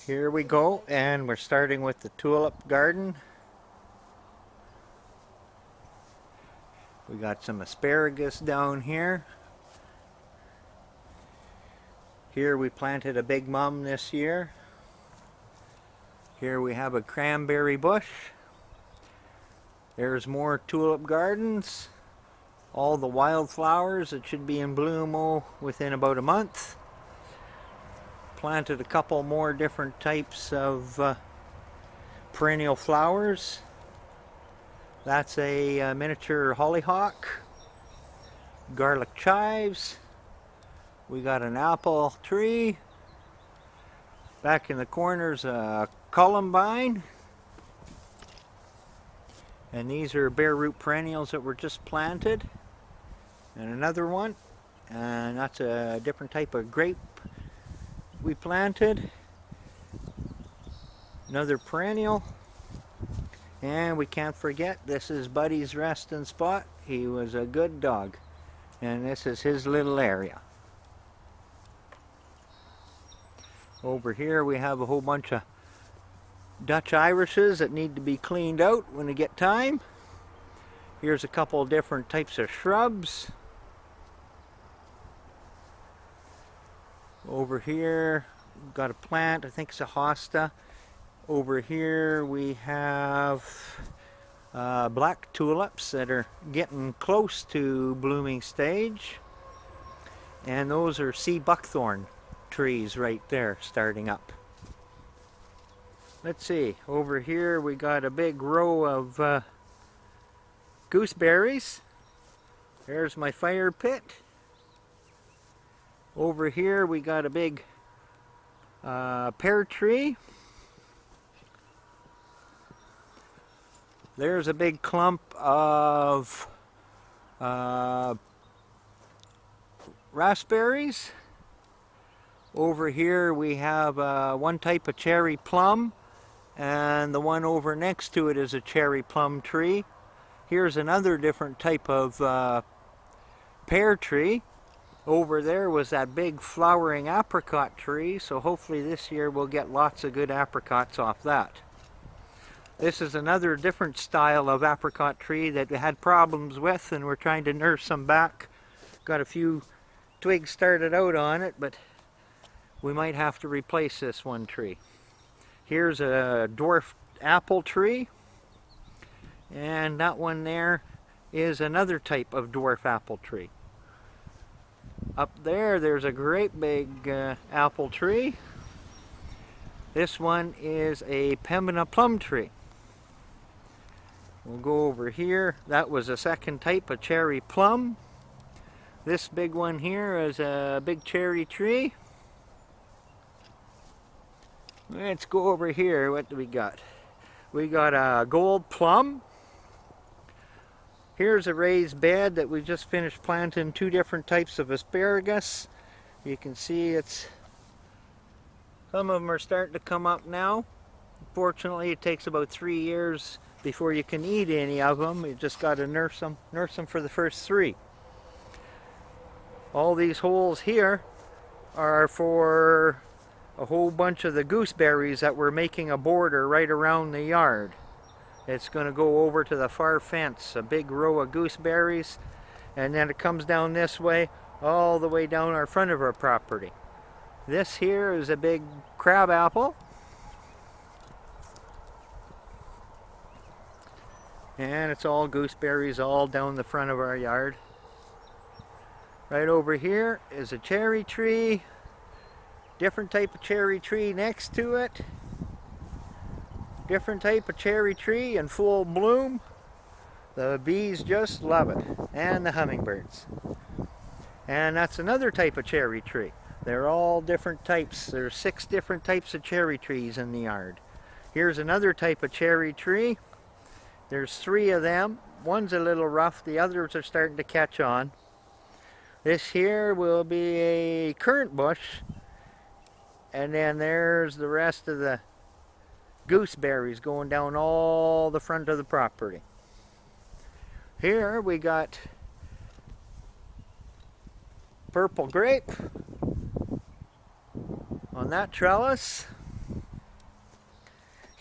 Here we go, and we're starting with the tulip garden. We got some asparagus down here. Here we planted a big mum this year. Here we have a cranberry bush. There's more tulip gardens. All the wildflowers that should be in bloom within about a month. Planted a couple more different types of perennial flowers. That's a miniature hollyhock, garlic chives. We got an apple tree. Back in the corner's a columbine. And these are bare root perennials that were just planted. And another one. And that's a different type of grape we planted. Another perennial. And we can't forget, this is Buddy's resting spot. He was a good dog. And this is his little area. Over here we have a whole bunch of Dutch irises that need to be cleaned out when we get time. Here's a couple of different types of shrubs. Over here we've got a plant, I think it's a hosta. Over here we have black tulips that are getting close to blooming stage. And those are sea buckthorn trees right there starting up. Let's see, over here we got a big row of gooseberries. There's my fire pit. Over here we got a big pear tree. There's a big clump of raspberries. Over here we have one type of cherry plum, and the one over next to it is a cherry plum tree. Here's another different type of pear tree. Over there was that big flowering apricot tree, so hopefully this year we'll get lots of good apricots off that. This is another different style of apricot tree that we had problems with, and we're trying to nurse them back. Got a few twigs started out on it, but we might have to replace this one tree. Here's a dwarf apple tree, and that one there is another type of dwarf apple tree. Up there's a great big apple tree. This one is a Pembina plum tree. We'll go over here. That was a second type of cherry plum. This big one here is a big cherry tree. Let's go over here. What do we got? We got a gold plum. Here's a raised bed that we just finished planting two different types of asparagus. You can see some of them are starting to come up now. Fortunately, it takes about 3 years before you can eat any of them. You just got to nurse them for the first 3. All these holes here are for a whole bunch of the gooseberries that we're making a border right around the yard. It's going to go over to the far fence, a big row of gooseberries, and then it comes down this way, all the way down our front of our property. This here is a big crab apple. And it's all gooseberries all down the front of our yard. Right over here is a cherry tree. Different type of cherry tree next to it. Different type of cherry tree in full bloom. The bees just love it. And the hummingbirds. And that's another type of cherry tree. They're all different types. There's 6 different types of cherry trees in the yard. Here's another type of cherry tree. There's 3 of them. One's a little rough. The others are starting to catch on. This here will be a currant bush. And then there's the rest of the gooseberries going down all the front of the property. Here we got purple grape on that trellis.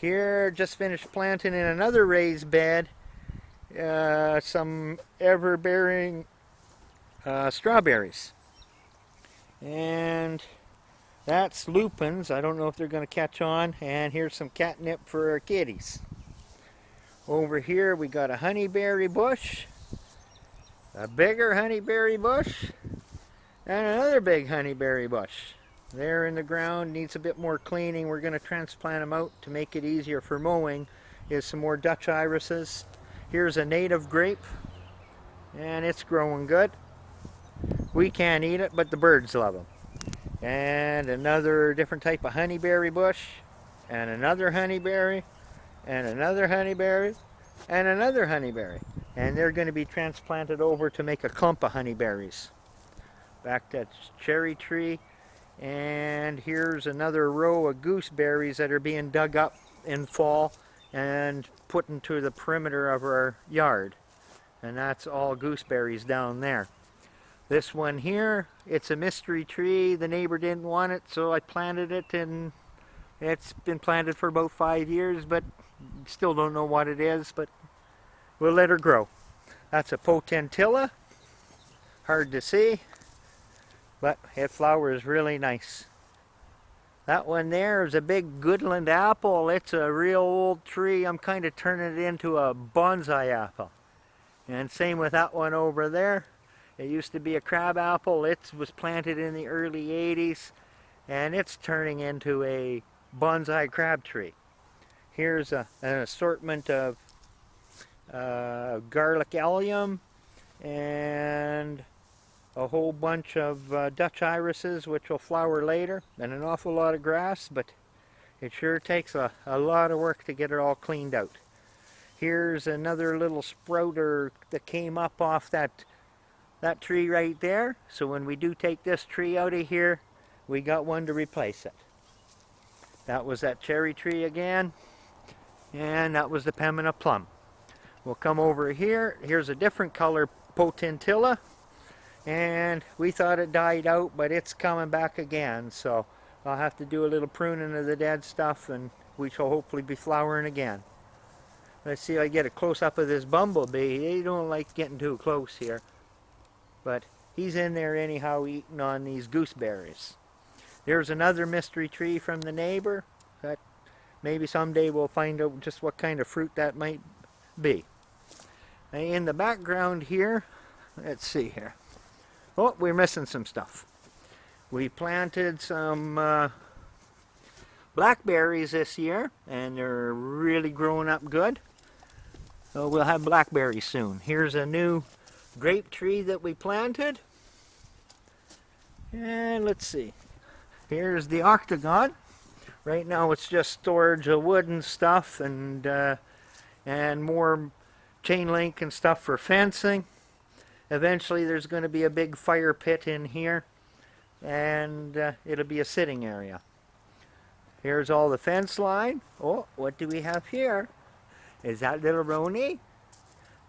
Here, just finished planting in another raised bed some ever-bearing strawberries. And that's lupins. I don't know if they're going to catch on. And here's some catnip for our kitties. Over here we got a honeyberry bush, a bigger honeyberry bush, and another big honeyberry bush. They're in the ground, needs a bit more cleaning. We're going to transplant them out to make it easier for mowing. Here's some more Dutch irises. Here's a native grape, and it's growing good. We can't eat it, but the birds love them. And another different type of honeyberry bush, and another honeyberry, and another honeyberry, and another honeyberry. And they're going to be transplanted over to make a clump of honeyberries. Back to that cherry tree. And here's another row of gooseberries that are being dug up in fall and put into the perimeter of our yard. And that's all gooseberries down there. This one here, it's a mystery tree. The neighbor didn't want it, so I planted it, and it's been planted for about 5 years, but still don't know what it is, but we'll let her grow. That's a potentilla. Hard to see, but it flowers really nice. That one there is a big Goodland apple. It's a real old tree. I'm kind of turning it into a bonsai apple. And same with that one over there. It used to be a crab apple. It was planted in the early 80s, and it's turning into a bonsai crab tree. Here's an assortment of garlic allium and a whole bunch of Dutch irises, which will flower later, and an awful lot of grass, but it sure takes a lot of work to get it all cleaned out. Here's another little sprouter that came up off that tree right there. So when we do take this tree out of here, we got one to replace it. That was that cherry tree again, and that was the Pemina plum. We'll come over here. Here's a different color potentilla, and we thought it died out, but it's coming back again. So I'll have to do a little pruning of the dead stuff, and we shall hopefully be flowering again. Let's see if I get a close-up of this bumblebee. They don't like getting too close here. But he's in there anyhow eating on these gooseberries. There's another mystery tree from the neighbor that maybe someday we'll find out just what kind of fruit that might be. In the background here, let's see here. Oh, we're missing some stuff. We planted some blackberries this year, and they're really growing up good. So we'll have blackberries soon. Here's a new grape tree that we planted. And let's see. Here's the octagon. Right now it's just storage of wood and stuff, and more chain link and stuff for fencing. Eventually there's going to be a big fire pit in here, and it'll be a sitting area. Here's all the fence line. Oh, what do we have here? Is that little Roni?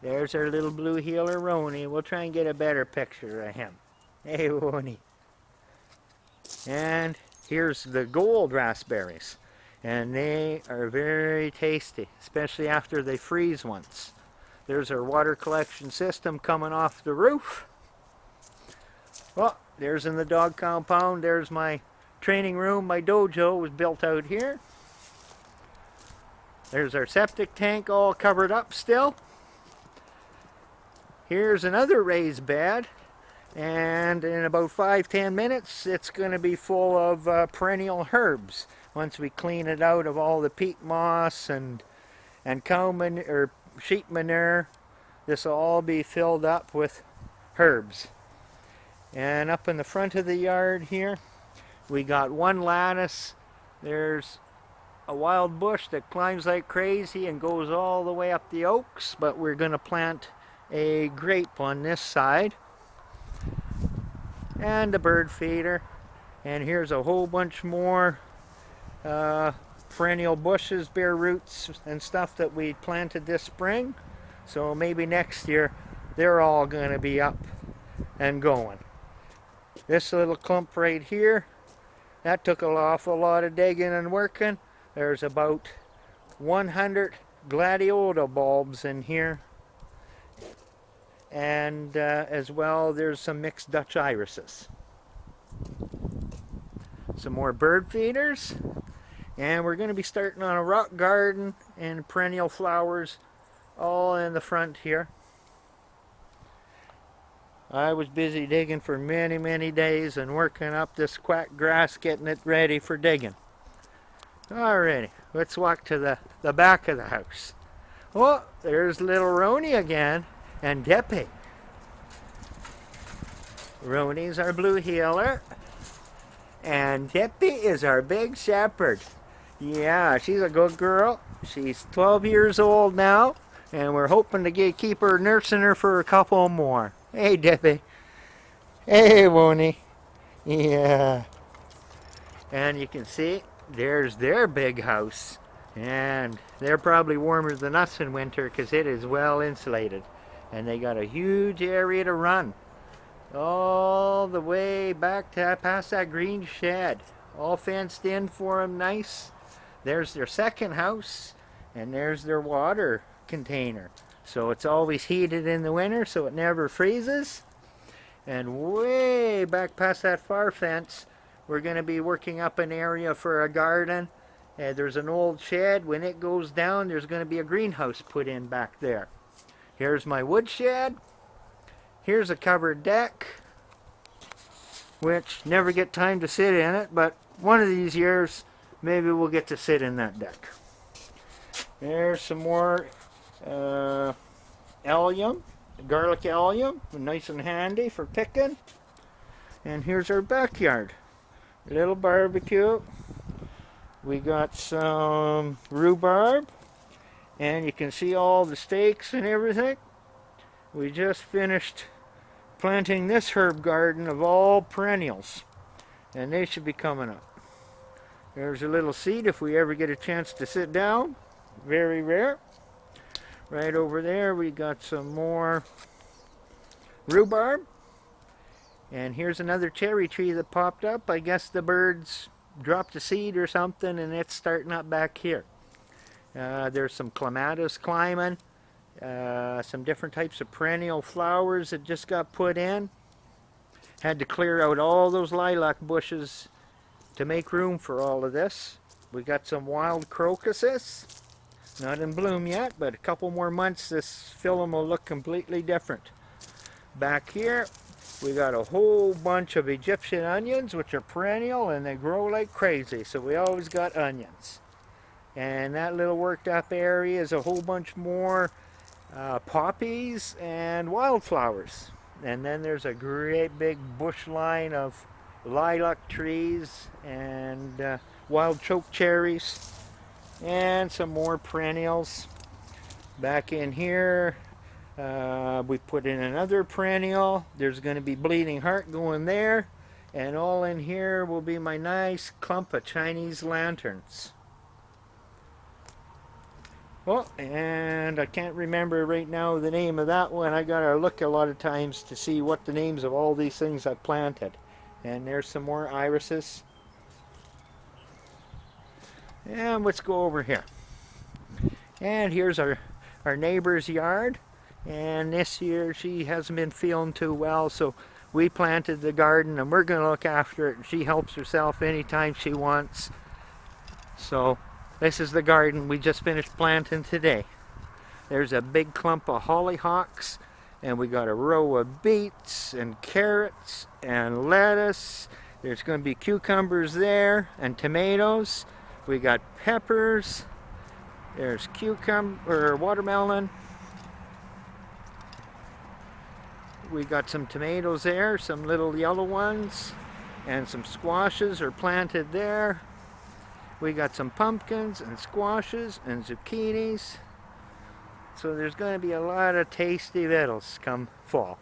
There's our little blue heeler Roni. We'll try and get a better picture of him. Hey, Roni. And here's the gold raspberries. And they are very tasty, especially after they freeze once. There's our water collection system coming off the roof. Well, there's in the dog compound. There's my training room. My dojo was built out here. There's our septic tank all covered up still. Here's another raised bed, and in about 5-10 minutes it's going to be full of perennial herbs. Once we clean it out of all the peat moss and cow manure, or sheep manure, this will all be filled up with herbs. And up in the front of the yard here, we got one lattice. There's a wild bush that climbs like crazy and goes all the way up the oaks, but we're going to plant a grape on this side, and a bird feeder. And here's a whole bunch more perennial bushes, bare roots and stuff that we planted this spring. So maybe next year they're all going to be up and going. This little clump right here, that took an awful lot of digging and working. There's about 100 gladiolus bulbs in here. And as well, there's some mixed Dutch irises. Some more bird feeders. And we're going to be starting on a rock garden and perennial flowers all in the front here. I was busy digging for many, many days and working up this quack grass, getting it ready for digging. Alrighty, let's walk to the back of the house. Oh, there's little Roni again, and Deppy. Roni's our blue heeler, and Deppy is our big shepherd. Yeah, she's a good girl. She's 12 years old now, and we're hoping to keep her nursing her for a couple more. Hey, Deppy. Hey, Roni. Yeah. And you can see, there's their big house. And they're probably warmer than us in winter because it is well insulated. And they got a huge area to run. All the way back to past that green shed. All fenced in for them nice. There's their second house. And there's their water container. So it's always heated in the winter so it never freezes. And way back past that far fence, we're going to be working up an area for a garden. There's an old shed. When it goes down, there's going to be a greenhouse put in back there. Here's my wood shed. Here's a covered deck, which never get time to sit in it, but one of these years, maybe we'll get to sit in that deck. There's some more allium, garlic allium, nice and handy for picking. And here's our backyard. Little barbecue. We got some rhubarb, and you can see all the stakes and everything. We just finished planting this herb garden of all perennials, and they should be coming up. There's a little seat if we ever get a chance to sit down. Very rare. Right over there we got some more rhubarb. And here's another cherry tree that popped up. I guess the birds dropped a seed or something and it's starting up back here. There's some clematis climbing. Some different types of perennial flowers that just got put in. Had to clear out all those lilac bushes to make room for all of this. We got some wild crocuses. Not in bloom yet, but a couple more months this film will look completely different. Back here we got a whole bunch of Egyptian onions, which are perennial and they grow like crazy, so we always got onions. And that little worked up area is a whole bunch more poppies and wildflowers. And then there's a great big bush line of lilac trees and wild choke cherries and some more perennials. Back in here we put in another perennial. There's going to be bleeding heart going there, and all in here will be my nice clump of Chinese lanterns. Oh, and I can't remember right now the name of that one. I gotta look a lot of times to see what the names of all these things I planted. And there's some more irises. And let's go over here. And here's our neighbor's yard. And this year she hasn't been feeling too well, so we planted the garden and we're going to look after it. She helps herself anytime she wants. So this is the garden we just finished planting today. There's a big clump of hollyhocks, and we got a row of beets and carrots and lettuce. There's going to be cucumbers there and tomatoes. We got peppers. There's watermelon. We got some tomatoes there, some little yellow ones, and some squashes are planted there. We got some pumpkins and squashes and zucchinis. So there's going to be a lot of tasty victuals come fall.